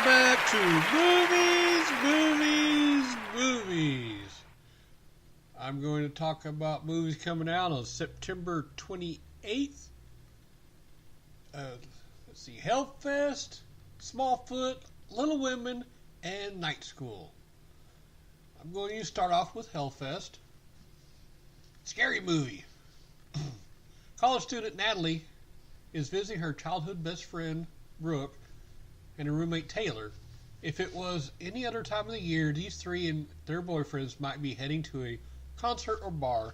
back to movies. I'm going to talk about movies coming out on September 28th. Let's see, Hellfest, Smallfoot, Little Women, and Night School. I'm going to start off with Hellfest. Scary movie. College student Natalie is visiting her childhood best friend, Brooke, and her roommate Taylor. If it was any other time of the year, these three and their boyfriends might be heading to a concert or bar.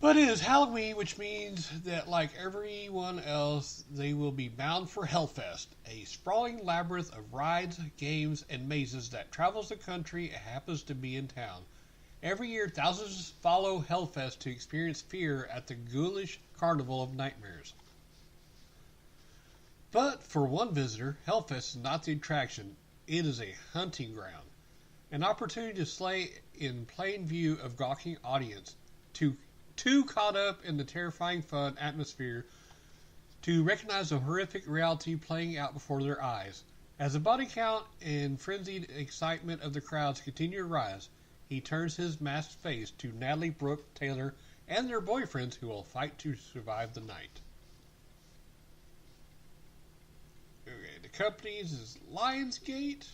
But it is Halloween, which means that, like everyone else, they will be bound for Hellfest, a sprawling labyrinth of rides, games, and mazes that travels the country and happens to be in town. Every year, thousands follow Hellfest to experience fear at the ghoulish carnival of nightmares. But for one visitor, Hellfest is not the attraction. It is a hunting ground. An opportunity to slay in plain view of gawking audience. Too caught up in the terrifying fun atmosphere to recognize the horrific reality playing out before their eyes. As the body count and frenzied excitement of the crowds continue to rise, he turns his masked face to Natalie, Brooke, Taylor, and their boyfriends who will fight to survive the night. Okay, the companies is Lionsgate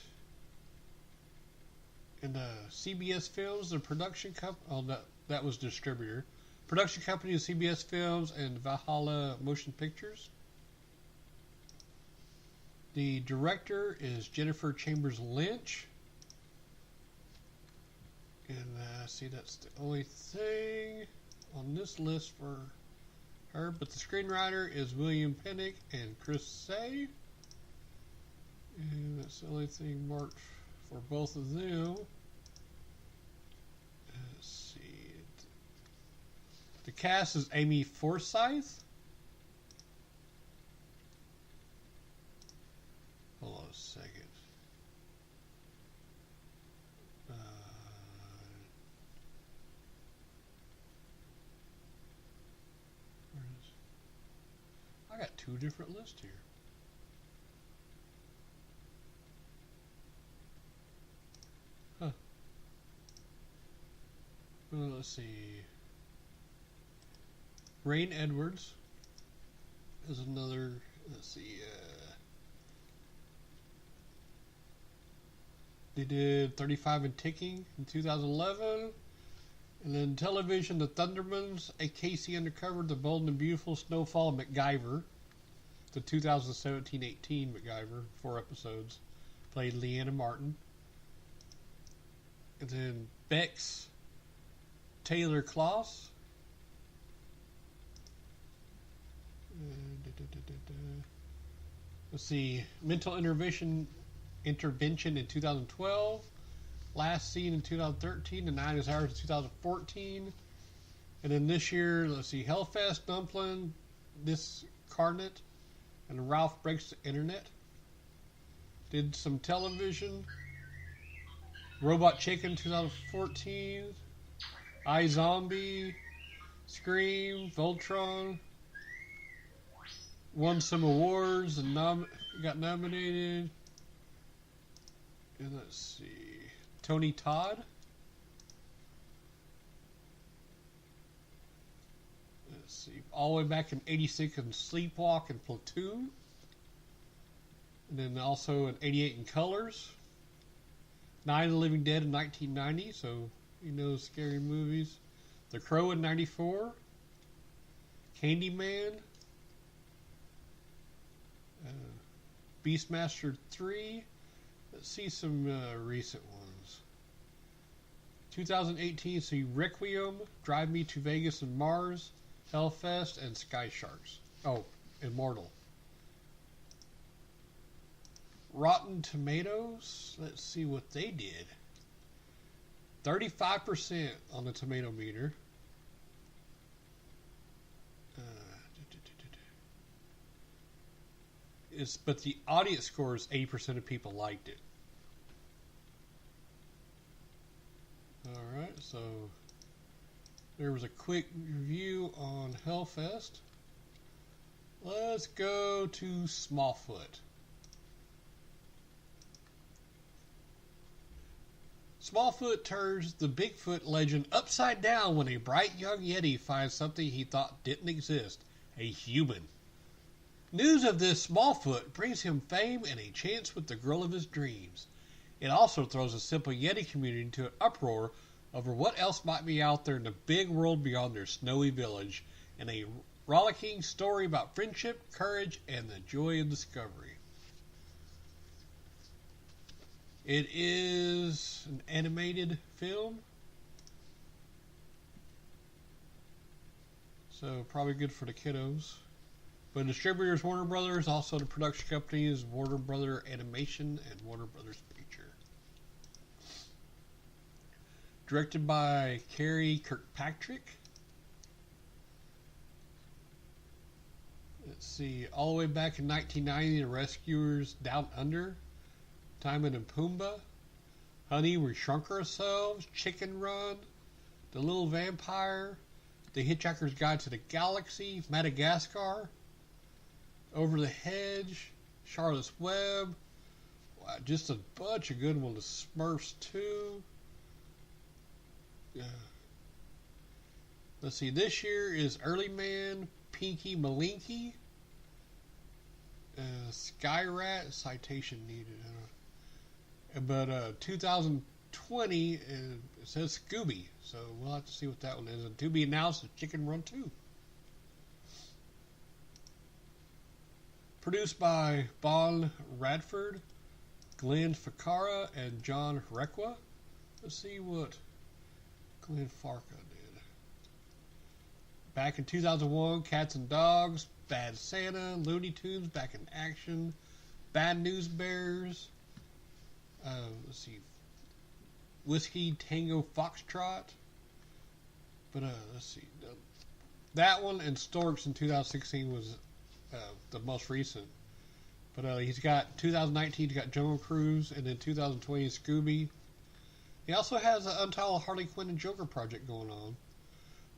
and CBS Films, the production company. Oh, that was distributor. Production company is CBS Films and Valhalla Motion Pictures. The director is Jennifer Chambers Lynch. And see, that's the only thing on this list for her. But the screenwriter is William Pennick and Chris Say. And that's the only thing marked for both of them. Let's see. The cast is Amy Forsyth. Hold on a second. I got two different lists here. Huh. Well, let's see. Rain Edwards is another. Let's see. They did 35 and Ticking in 2011. And then television, The Thundermans, A Casey Undercover, The Bold and Beautiful, Snowfall, and MacGyver. The 2017-18 MacGyver, 4 episodes. Played Leanna Martin. And then Beck's Taylor Klaus. Let's see. Mental Intervention in 2012. Last Seen in 2013, The 9 is Ours in 2014. And then this year, let's see, Hellfest, Dumpling, Discarnate, and Ralph Breaks the Internet. Did some television. Robot Chicken 2014. iZombie, Scream, Voltron. Won some awards and got nominated. And let's see. Tony Todd. Let's see. All the way back in 86 in Sleepwalk and Platoon. And then also in 88 in Colors. Night of the Living Dead in 1990. So, you know, scary movies. The Crow in 94. Candyman. Beastmaster 3. Let's see some recent ones. 2018, see Requiem, Drive Me to Vegas and Mars, Hellfest, and Sky Sharks. Oh, Immortal. Rotten Tomatoes, let's see what they did. 35% on the tomato meter. But the audience score is 80% of people liked it. Alright, so there was a quick review on Hellfest. Let's go to Smallfoot. Smallfoot turns the Bigfoot legend upside down when a bright young Yeti finds something he thought didn't exist, a human. News of this Smallfoot brings him fame and a chance with the girl of his dreams. It also throws a simple Yeti community into an uproar over what else might be out there in the big world beyond their snowy village, and a rollicking story about friendship, courage, and the joy of discovery. It is an animated film, so probably good for the kiddos. But distributors Warner Brothers, also the production companies Warner Brother Animation and Warner Brothers Picture. Directed by Carrie Kirkpatrick. Let's see, all the way back in 1990, The Rescuers Down Under, Timon and Pumbaa, Honey, We Shrunk Ourselves, Chicken Run, The Little Vampire, The Hitchhiker's Guide to the Galaxy, Madagascar, Over the Hedge, Charlotte's Web. Wow, just a bunch of good ones. Smurfs 2. Let's see, this year is Early Man, Pinky Malinky, Skyrat, citation needed. But 2020, it says Scooby, so we'll have to see what that one is. And to be announced is Chicken Run 2. Produced by Bon Radford, Glenn Ficarra, and John Requa. Let's see what Glenn Farka did. Back in 2001, Cats and Dogs, Bad Santa, Looney Tunes Back in Action, Bad News Bears, let's see, Whiskey Tango Foxtrot. But let's see, that one and Storks in 2016 was the most recent. But he's got 2019, he's got Jungle Cruise, and then 2020 Scooby. He also has an untitled Harley Quinn and Joker project going on.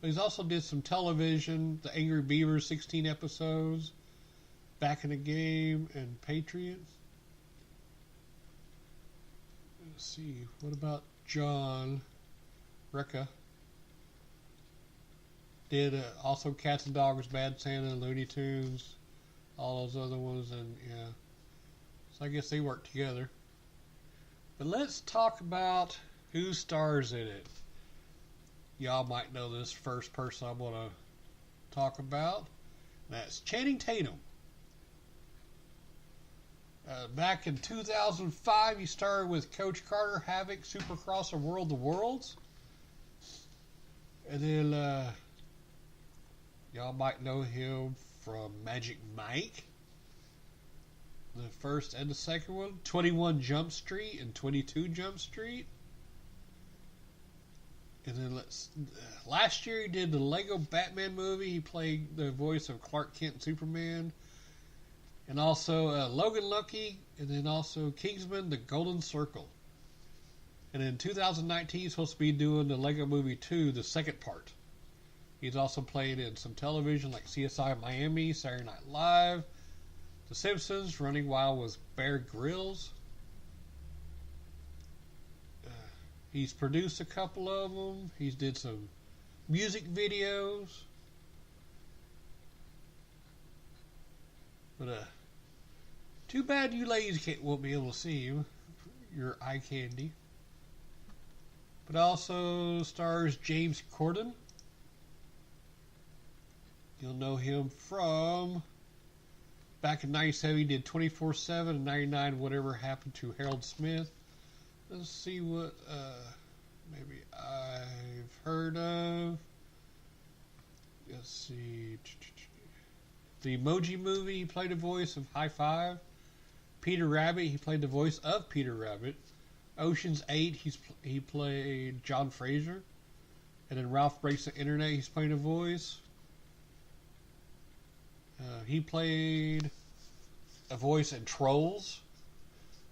But he's also did some television, The Angry Beavers, 16 episodes, Back in the Game, and Patriots. Let's see, what about John Requa? Did also Cats and Dogs, Bad Santa, Looney Tunes, all those other ones, and yeah. So I guess they work together. But let's talk about who stars in it. Y'all might know this first person I'm going to talk about. That's Channing Tatum. Back in 2005, he starred with Coach Carter, Havoc, Supercross, and World of Worlds. And then y'all might know him from Magic Mike, the first and the second one, 21 Jump Street and 22 Jump Street. And then last year he did the Lego Batman movie. He played the voice of Clark Kent and Superman. And also Logan Lucky, and then also Kingsman, The Golden Circle. And in 2019, he's supposed to be doing the Lego Movie 2, the second part. He's also played in some television like CSI Miami, Saturday Night Live, The Simpsons, Running Wild with Bear Grylls. He's produced a couple of them. He's did some music videos. But too bad you ladies won't be able to see him. Your eye candy. But also stars James Corden. You'll know him from back in 97. He did 24/7 and 99. Whatever Happened to Harold Smith. Let's see what maybe I've heard of. Let's see. The Emoji Movie, he played the voice of High Five. Peter Rabbit, he played the voice of Peter Rabbit. Ocean's 8, he played John Fraser. And then Ralph Breaks the Internet, he's playing a voice. He played a voice in Trolls.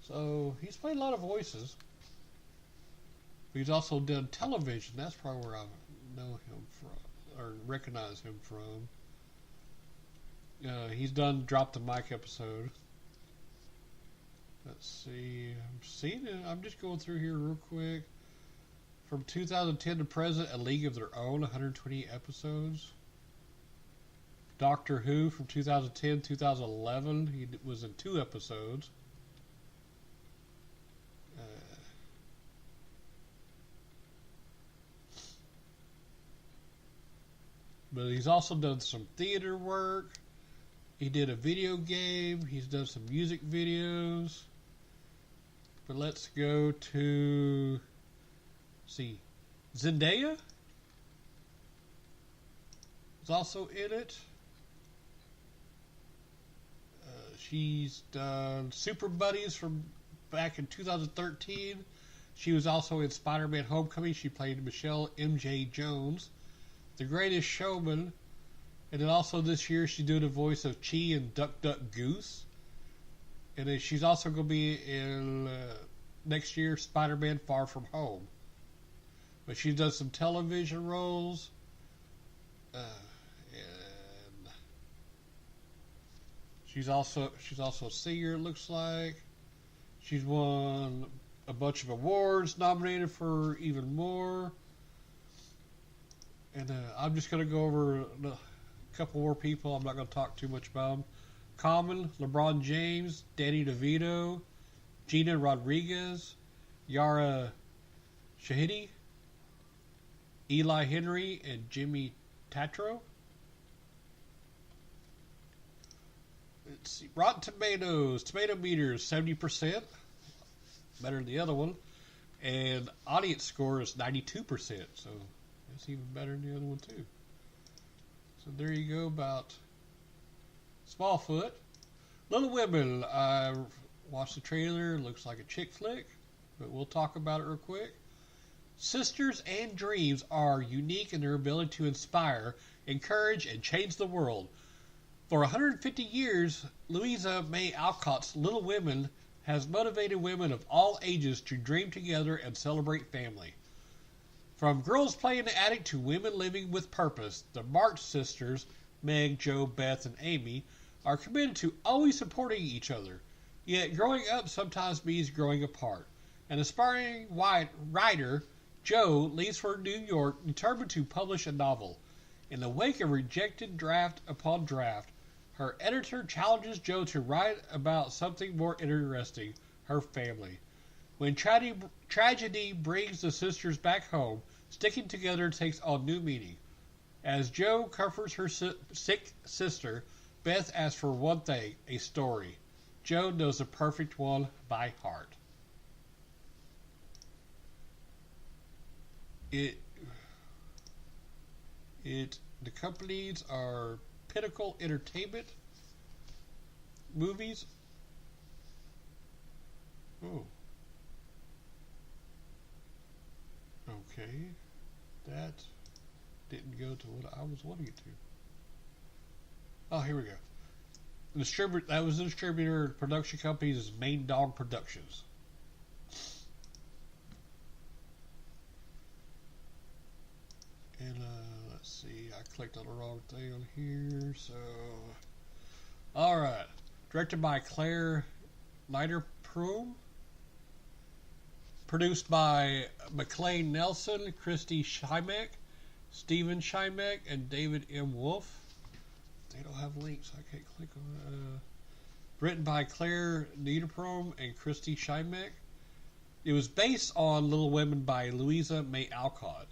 So he's played a lot of voices. But he's also done television. That's probably where I know him from, or recognize him from. He's done Drop the Mic episode. Let's see. I'm seeing it. I'm just going through here real quick. From 2010 to present, A League of Their Own, 120 episodes. Doctor Who from 2010 2011, he was in 2 episodes. But he's also done some theater work. He did a video game. He's done some music videos. But let's go to, see, Zendaya is also in it. She's done Super Buddies from back in 2013. She was also in Spider-Man Homecoming. She played Michelle M.J. Jones. The Greatest Showman. And then also this year she's doing the voice of Chi in Duck Duck Goose. And then she's also going to be in next year Spider-Man Far From Home. But she's done some television roles. And she's also a singer, it looks like. She's won a bunch of awards, nominated for even more. And I'm just going to go over a couple more people. I'm not going to talk too much about them. Common, LeBron James, Danny DeVito, Gina Rodriguez, Yara Shahidi, Eli Henry, and Jimmy Tatro. Let's see. Rotten Tomatoes, tomato meters, 70%. Better than the other one. And audience score is 92%. So it's even better than the other one too. So there you go about Smallfoot. Little Women, I watched the trailer. Looks like a chick flick, but we'll talk about it real quick. Sisters and Dreams are unique in their ability to inspire, encourage, and change the world. For 150 years, Louisa May Alcott's Little Women has motivated women of all ages to dream together and celebrate family. From girls playing in the attic to women living with purpose, the March sisters, Meg, Jo, Beth, and Amy, are committed to always supporting each other. Yet growing up sometimes means growing apart. An aspiring writer, Jo leaves for New York determined to publish a novel. In the wake of rejected draft upon draft, her editor challenges Jo to write about something more interesting, her family. When tragedy brings the sisters back home, sticking together takes on new meaning. As Jo comforts her sick sister, Beth asks for one thing, a story. Jo knows the perfect one by heart. The companies are Pinnacle Entertainment Movies. Oh. Okay. That didn't go to what I was wanting it to. Oh, here we go. That was the distributor production company is Main Dog Productions. And let's see, I clicked on the wrong thing on here, so alright. Directed by Claire Niederpruem. Produced by McLean Nelson, Christy Schimek, Stephen Schimek, and David M. Wolf. They don't have links, I can't click on it. Written by Claire Niederpruem and Christy Schimek. It was based on Little Women by Louisa May Alcott.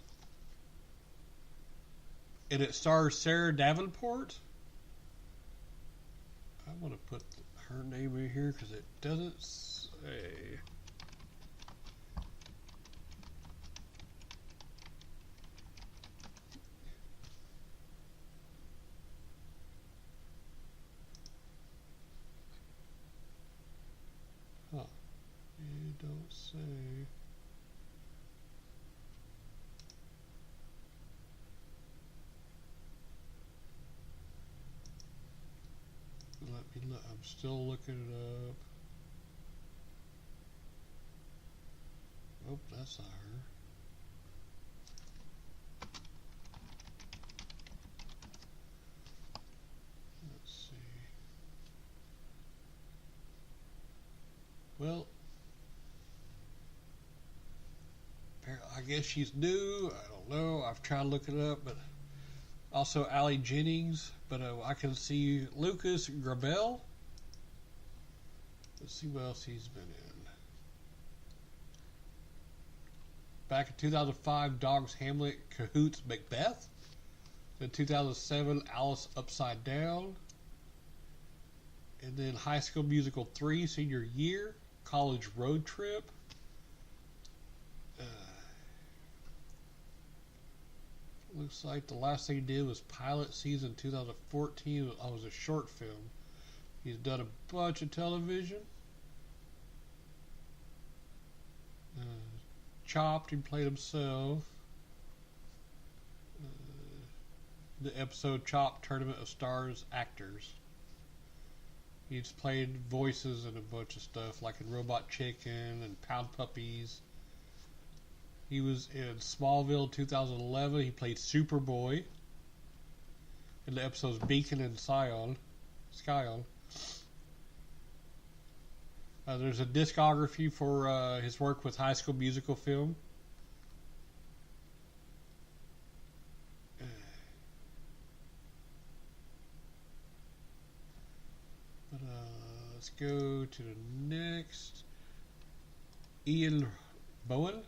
And it stars Sarah Davenport. I want to put her name in here because it doesn't say. Huh. It don't say. Let me look. I'm still looking it up. Oh, that's not her. Let's see. Well, I guess she's new. I don't know. I've tried to look it up, but also Allie Jennings. But I can see Lucas Grabel. Let's see what else he's been in. Back in 2005, Dogs Hamlet, Cahoots, Macbeth. In 2007, Alice Upside Down. And then High School Musical 3, Senior Year, College Road Trip. Looks like the last thing he did was Pilot Season 2014. It was a short film. He's done a bunch of television. Chopped, he played himself. The episode Chopped Tournament of Stars Actors. He's played voices in a bunch of stuff, like in Robot Chicken and Pound Puppies. He was in Smallville 2011. He played Superboy in the episodes Beacon and Scion. There's a discography for his work with High School Musical film. Let's go to the next. Ian Bowen.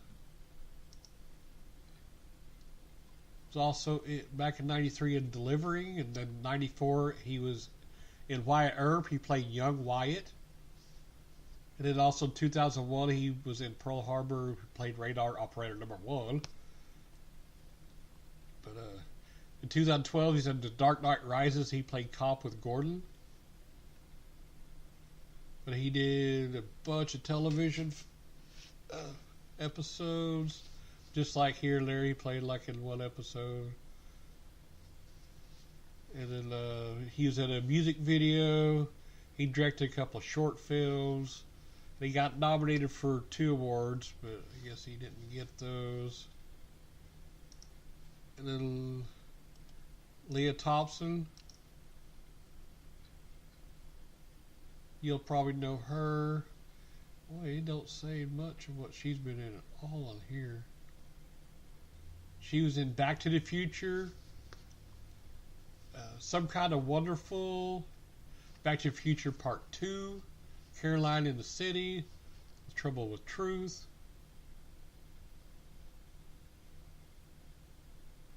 Was also back in '93 in Delivering, and then '94 he was in Wyatt Earp. He played young Wyatt. And then also in 2001 he was in Pearl Harbor. He played Radar Operator Number 1. But in 2012 he's in The Dark Knight Rises. He played Cop with Gordon. But he did a bunch of television episodes. Just like here and there, he played like in one episode. And then he was in a music video. He directed a couple of short films. He got nominated for 2 awards, but I guess he didn't get those. And then Leah Thompson. You'll probably know her. Boy, he don't say much of what she's been in at all on here. She was in Back to the Future, Some Kind of Wonderful, Back to the Future Part 2, Caroline in the City, Trouble with Truth.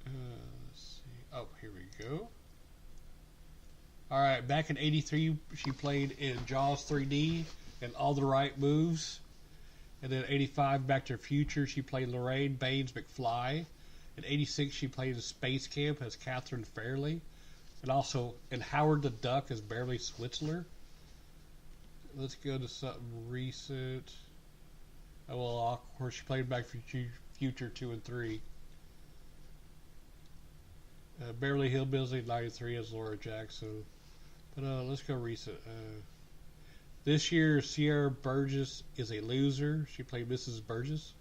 Let's see. Oh, here we go. Alright, back in '83, she played in Jaws 3D and All the Right Moves. And then '85, Back to the Future, she played Lorraine Baines McFly. In '86, she played in Space Camp as Catherine Fairley. And also in Howard the Duck as Beverly Switzler. Let's go to something recent. Oh, well, of course, she played Back to the Future 2 and 3. Beverly Hillbillies '93 as Laura Jackson. But let's go recent. This year, Sierra Burgess is a loser. She played Mrs. Burgess.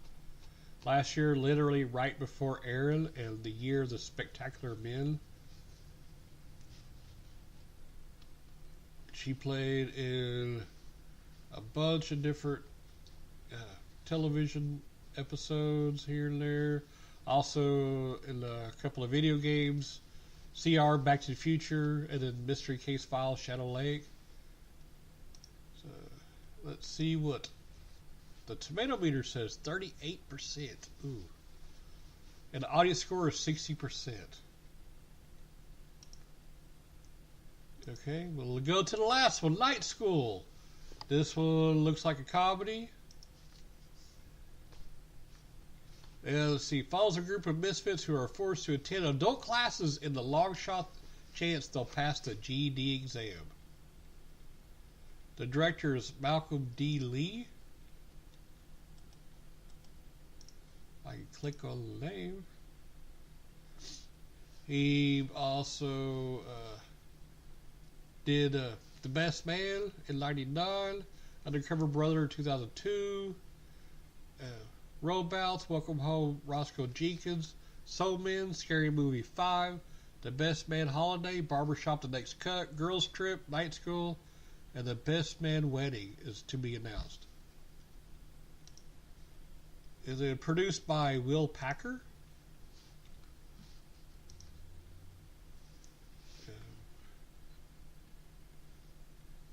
Last year, literally right before Aaron, and the year of the Spectacular Men. She played in a bunch of different television episodes here and there. Also in a couple of video games. CR, Back to the Future, and then Mystery Case File, Shadow Lake. So let's see what the tomato meter says. 38%. Ooh. And the audience score is 60%. Okay, we'll go to the last one, Night School. This one looks like a comedy. And let's see, follows a group of misfits who are forced to attend adult classes in the long shot chance they'll pass the GED exam. The director is Malcolm D. Lee. I can click on the name. He also did The Best Man in '99, Undercover Brother in 2002, Rollbouts, Welcome Home, Roscoe Jenkins, Soul Men, Scary Movie 5, The Best Man Holiday, Barbershop The Next Cut, Girls Trip, Night School, and The Best Man Wedding is to be announced. Is it produced by Will Packer?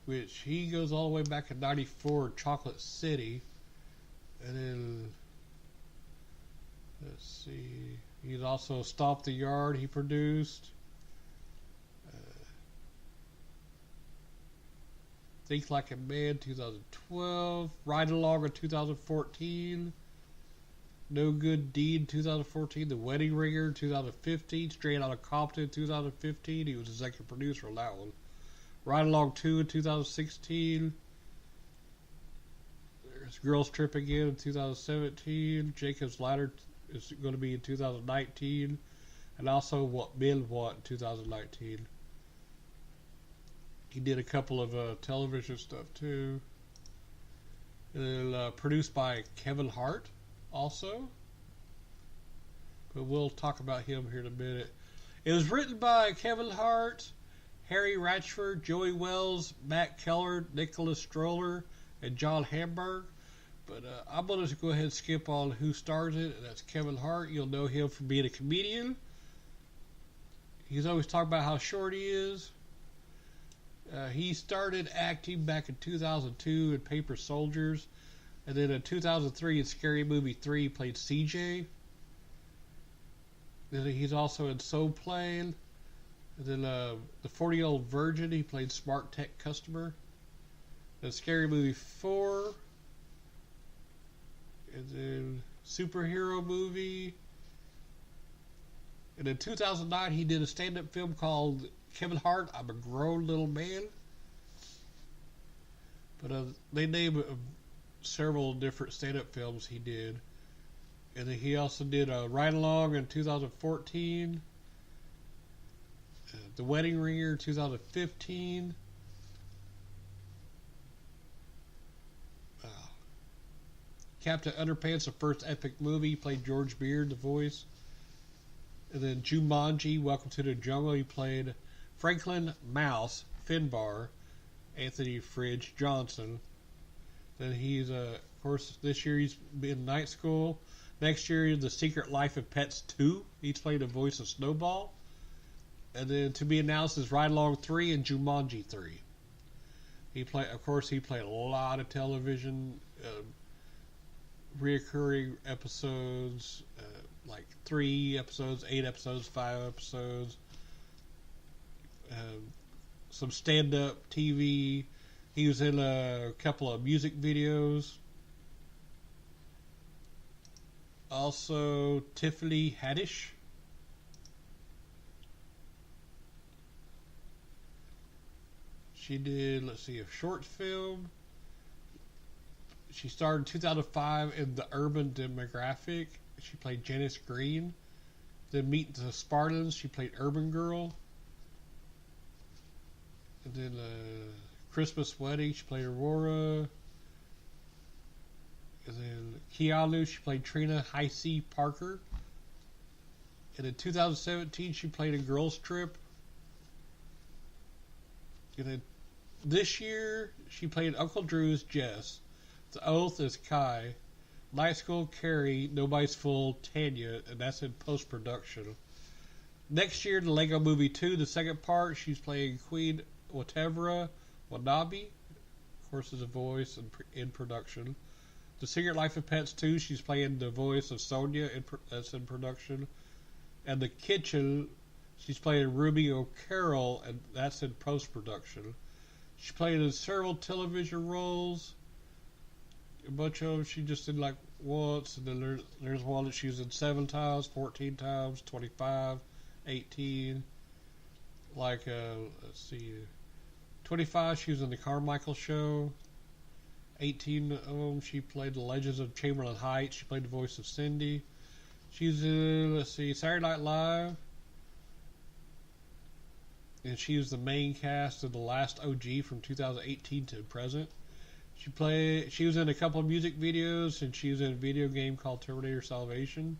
Which he goes all the way back in '94, Chocolate City. And then, let's see, he's also Stomp the Yard he produced. Think Like a Man, 2012. Ride Along in 2014. No Good Deed, 2014. The Wedding Ringer, 2015. Straight Outta Compton, 2015. He was executive producer on that one. Ride Along 2 in 2016. There's Girls Trip Again in 2017. Jacob's Ladder is going to be in 2019. And also What Men Want in 2019. He did a couple of television stuff too. And then, produced by Kevin Hart also. But we'll talk about him here in a minute. It was written by Kevin Hart, Harry Ratchford, Joey Wells, Matt Keller, Nicholas Stroller, and John Hamburg. But I'm going to go ahead and skip on who stars it. And that's Kevin Hart. You'll know him from being a comedian. He's always talking about how short he is. He started acting back in 2002 in Paper Soldiers. And then in 2003 in Scary Movie 3 he played CJ. Then he's also in Soul Plane. And then the 40-Year-Old Virgin, he played Smart Tech Customer. Then Scary Movie 4. And then Superhero Movie. And in 2009 he did a stand-up film called Kevin Hart, I'm a Grown Little Man. But they named several different stand-up films he did. And then he also did Ride Along in 2014. The Wedding Ringer 2015. Captain Underpants, the first epic movie. He played George Beard, the voice. And then Jumanji, Welcome to the Jungle. He played Franklin Mouse Finbar, Anthony Fridge Johnson. Then he's, of course, this year he's in Night School. Next year, The Secret Life of Pets 2. He's played the voice of Snowball. And then to be announced is Ride Along 3 and Jumanji 3. He played a lot of television, reoccurring episodes, like 3 episodes, 8 episodes, 5 episodes, some stand-up TV. He was in a couple of music videos. Also, Tiffany Haddish. She did, let's see, a short film. She starred in 2005 in The Urban Demographic. She played Janice Green. Then Meet the Spartans. She played Urban Girl. And then Christmas Wedding. She played Aurora. And then Keanu. She played Trina Heisey Parker. And in 2017, she played in Girls Trip. And then this year, she played Uncle Drew's Jess. The Oath is Kai. Night School Carrie. Nobody's Fool Tanya. And that's in post-production. Next year, the Lego Movie 2, the second part, she's playing Queen Watevra Wanabe. Of course, is a voice in production. The Secret Life of Pets 2, she's playing the voice of Sonia. That's in production. And The Kitchen, she's playing Ruby O'Carroll, and that's in post-production. She played in several television roles. A bunch of them she just did like once, and then there's one that she was in 7 times, 14 times, 25, 18. Like, let's see, 25 she was in The Carmichael Show. 18 of them she played The Legends of Chamberlain Heights. She played the voice of Cindy. She's in, let's see, Saturday Night Live. And she was the main cast of The Last OG from 2018 to present. She was in a couple of music videos, and she was in a video game called Terminator Salvation.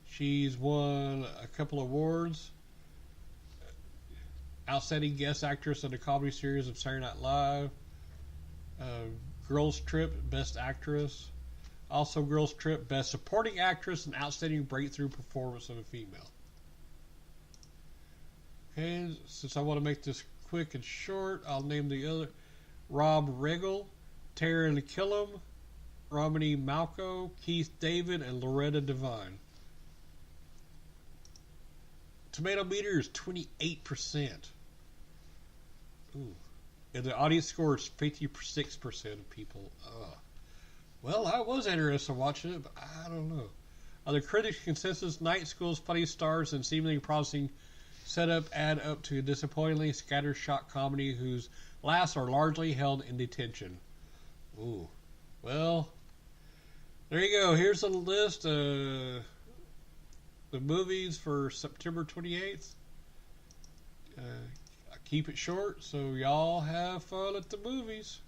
She's won a couple awards. Outstanding Guest Actress in a Comedy Series of Saturday Night Live. Girls Trip, Best Actress. Also, Girls Trip, Best Supporting Actress and Outstanding Breakthrough Performance of a Female. Okay, since I want to make this quick and short, I'll name the other. Rob Riggle, Taryn Killam, Romany Malco, Keith David, and Loretta Devine. Tomato meter is 28%. Ooh. And the audience score is 56% of people. Well, I was interested in watching it, but I don't know. The critics' consensus, Night School's funny stars and seemingly promising setup add up to a disappointingly scattershot comedy whose laughs are largely held in detention. Ooh. Well, there you go. Here's the list of the movies for September 28th. I keep it short, so y'all have fun at the movies.